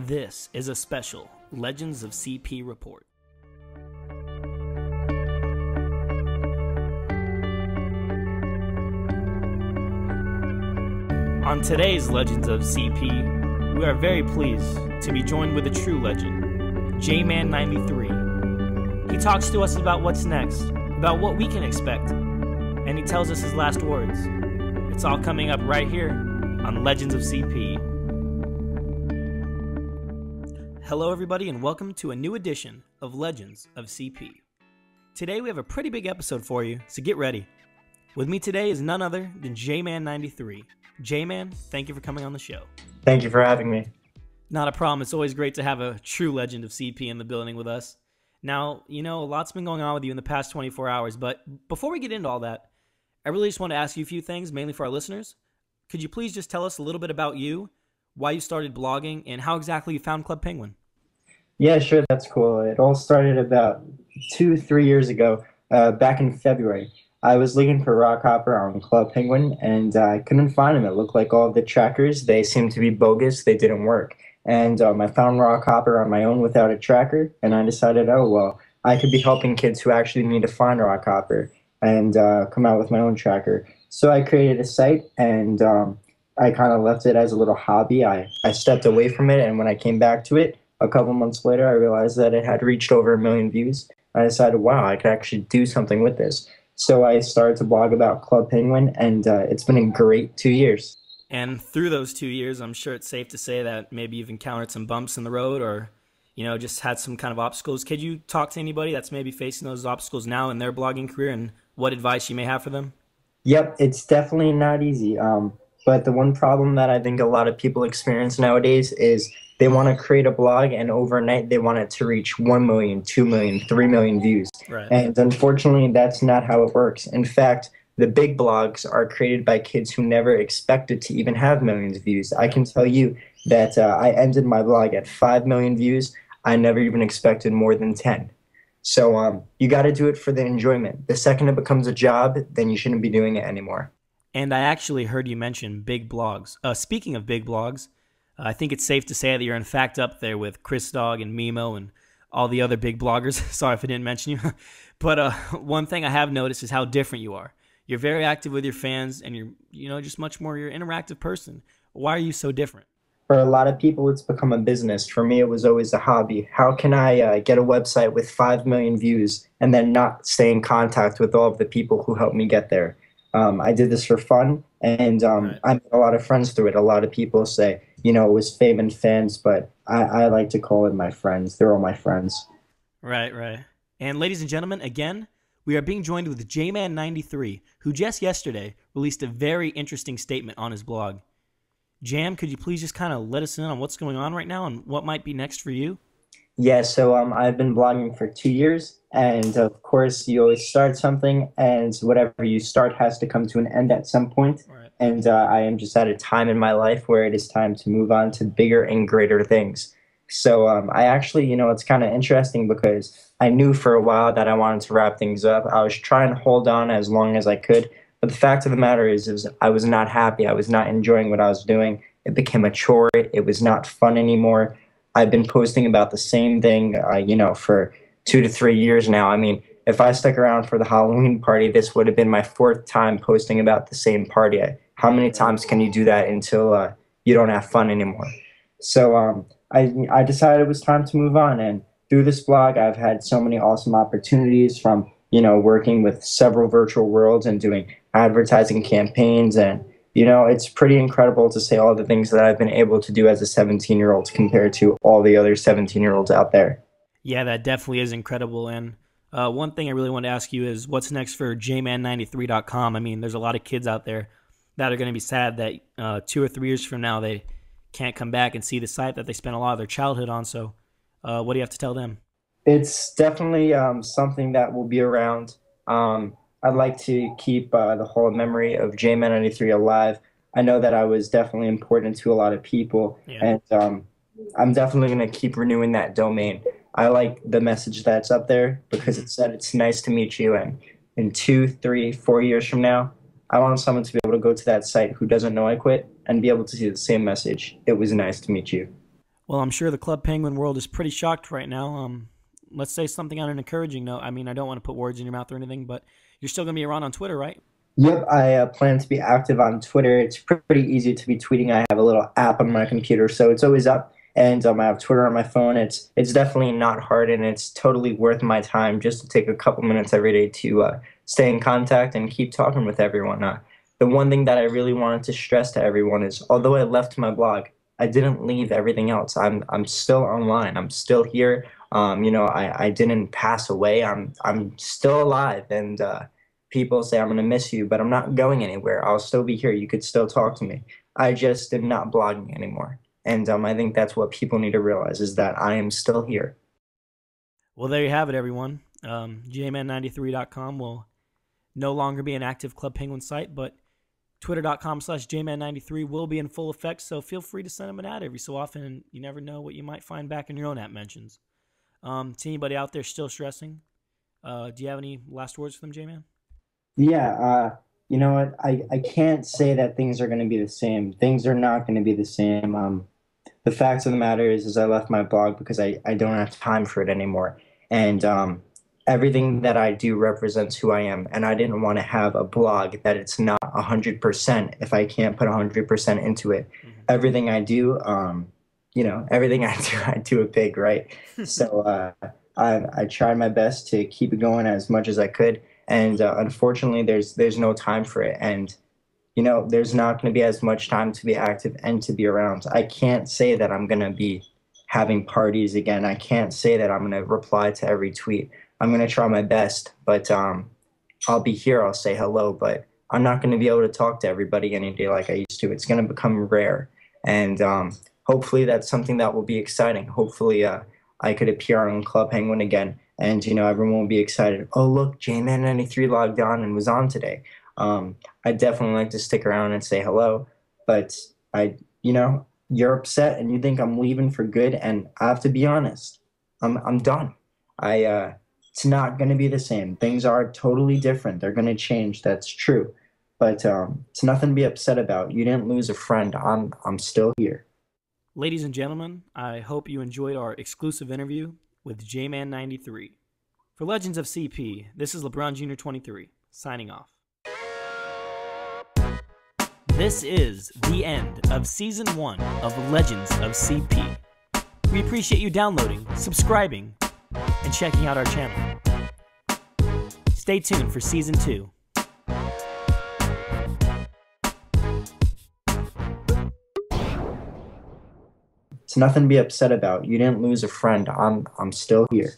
This is a special Legends of CP report. On today's Legends of CP, we are very pleased to be joined with a true legend, Jmann93. He talks to us about what's next, about what we can expect, and he tells us his last words. It's all coming up right here on Legends of CP. Hello everybody and welcome to a new edition of Legends of CP. Today we have a pretty big episode for you, so get ready. With me today is none other than Jmann93. J-Man, thank you for coming on the show. Thank you for having me. Not a problem. It's always great to have a true legend of CP in the building with us. Now, you know, a lot's been going on with you in the past 24 hours, but before we get into all that, I really just want to ask you a few things, mainly for our listeners. Could you please just tell us a little bit about you, why you started blogging, and how exactly you found Club Penguin? Yeah, sure, that's cool. It all started about 2-3 years ago, back in February. I was looking for Rockhopper on Club Penguin, and I couldn't find him. It looked like all of the trackers, they seemed to be bogus. They didn't work. And I found Rockhopper on my own without a tracker, and I decided, oh, well, I could be helping kids who actually need to find Rockhopper and come out with my own tracker. So I created a site, and I kind of left it as a little hobby. I stepped away from it, and when I came back to it, a couple months later, I realized that it had reached over 1 million views. I decided, wow, I could actually do something with this. So I started to blog about Club Penguin, and it's been a great 2 years. And through those 2 years, I'm sure it's safe to say that maybe you've encountered some bumps in the road or, you know, just had some kind of obstacles. Could you talk to anybody that's maybe facing those obstacles now in their blogging career and what advice you may have for them? Yep, it's definitely not easy. But the one problem that I think a lot of people experience nowadays is they want to create a blog and overnight they want it to reach 1 million, 2 million, 3 million views. Right. And unfortunately, that's not how it works. In fact, the big blogs are created by kids who never expected to even have millions of views. I can tell you that I ended my blog at 5 million views. I never even expected more than 10. So you got to do it for the enjoyment. The second it becomes a job, then you shouldn't be doing it anymore. And I actually heard you mention big blogs. Speaking of big blogs, I think it's safe to say that you're in fact up there with Chris Dog and Mimo and all the other big bloggers. Sorry if I didn't mention you. But one thing I have noticed is how different you are. You're very active with your fans and you're just much more you're an interactive person. Why are you so different? For a lot of people, it's become a business. For me, it was always a hobby. How can I get a website with 5 million views and then not stay in contact with all of the people who helped me get there? I did this for fun, and Right. I made a lot of friends through it. A lot of people say, you know, it was fame and fans, but I like to call it my friends. They're all my friends. Right, right. And ladies and gentlemen, again, we are being joined with Jmann93, who just yesterday released a very interesting statement on his blog. Jam, could you please just kind of let us in on what's going on right now and what might be next for you? Yeah, so I've been blogging for 2 years, and of course, you always start something, and whatever you start has to come to an end at some point. Right. And I am just at a time in my life where it is time to move on to bigger and greater things. So I actually, you know, it's kind of interesting because I knew for a while that I wanted to wrap things up. I was trying to hold on as long as I could, but the fact of the matter is I was not happy. I was not enjoying what I was doing. It became a chore. It was not fun anymore. I've been posting about the same thing, you know, for 2 to 3 years now. I mean, if I stuck around for the Halloween party, this would have been my 4th time posting about the same party. How many times can you do that until you don't have fun anymore? So I decided it was time to move on. And through this blog, I've had so many awesome opportunities from, you know, working with several virtual worlds and doing advertising campaigns. And you know, it's pretty incredible to say all the things that I've been able to do as a 17-year-old compared to all the other 17-year-olds out there. Yeah, that definitely is incredible. And one thing I really want to ask you is what's next for jmann93.com? I mean, there's a lot of kids out there that are going to be sad that 2 or 3 years from now they can't come back and see the site that they spent a lot of their childhood on. So what do you have to tell them? It's definitely something that will be around. I'd like to keep the whole memory of Jmann93 alive. I know that I was definitely important to a lot of people, Yeah. and I'm definitely going to keep renewing that domain. I like the message that's up there because it said it's nice to meet you, and in 2, 3, 4 years from now, I want someone to be able to go to that site who doesn't know I quit and be able to see the same message. It was nice to meet you. Well, I'm sure the Club Penguin world is pretty shocked right now. Let's say something on an encouraging note. I mean, I don't want to put words in your mouth or anything, but you're still going to be around on Twitter, right? Yep, I plan to be active on Twitter. It's pretty easy to be tweeting. I have a little app on my computer, so it's always up. And I have Twitter on my phone. It's definitely not hard, and it's totally worth my time just to take a couple minutes every day to stay in contact and keep talking with everyone. The one thing that I really wanted to stress to everyone is, although I left my blog, I didn't leave everything else. I'm still online. I'm still here. I didn't pass away. I'm still alive, and people say I'm gonna miss you, but I'm not going anywhere. I'll still be here. You could still talk to me. I just am not blogging anymore. And I think that's what people need to realize is that I am still here. Well, there you have it, everyone. Jman93.com will no longer be an active Club Penguin site, but twitter.com/Jman93 will be in full effect, so feel free to send them an ad every so often, and you never know what you might find back in your own app mentions. To anybody out there still stressing, do you have any last words for them, J-Man? Yeah, you know what? I can't say that things are going to be the same. Things are not going to be the same. The fact of the matter is I left my blog because I don't have time for it anymore. And everything that I do represents who I am. And I didn't want to have a blog that it's not 100% if I can't put 100% into it. Mm-hmm. Everything I do, everything I do it big, right? So I tried my best to keep it going as much as I could. And unfortunately, there's no time for it. And there's not going to be as much time to be active and to be around. I can't say that I'm going to be having parties again. I can't say that I'm going to reply to every tweet. I'm going to try my best, but I'll be here. I'll say hello, but I'm not going to be able to talk to everybody any day like I used to. It's going to become rare. And hopefully that's something that will be exciting. Hopefully I could appear on Club Penguin again. And, everyone will be excited. Oh, look, Jman93 logged on and was on today. I definitely like to stick around and say hello, but you're upset and you think I'm leaving for good, and I have to be honest, I'm done. It's not going to be the same. Things are totally different. They're going to change. That's true, but it's nothing to be upset about. You didn't lose a friend. I'm still here. Ladies and gentlemen, I hope you enjoyed our exclusive interview with Jman93. For Legends of CP, this is Jmann93 signing off. This is the end of Season 1 of Legends of CP. We appreciate you downloading, subscribing, and checking out our channel. Stay tuned for Season 2. It's nothing to be upset about. You didn't lose a friend. I'm still here.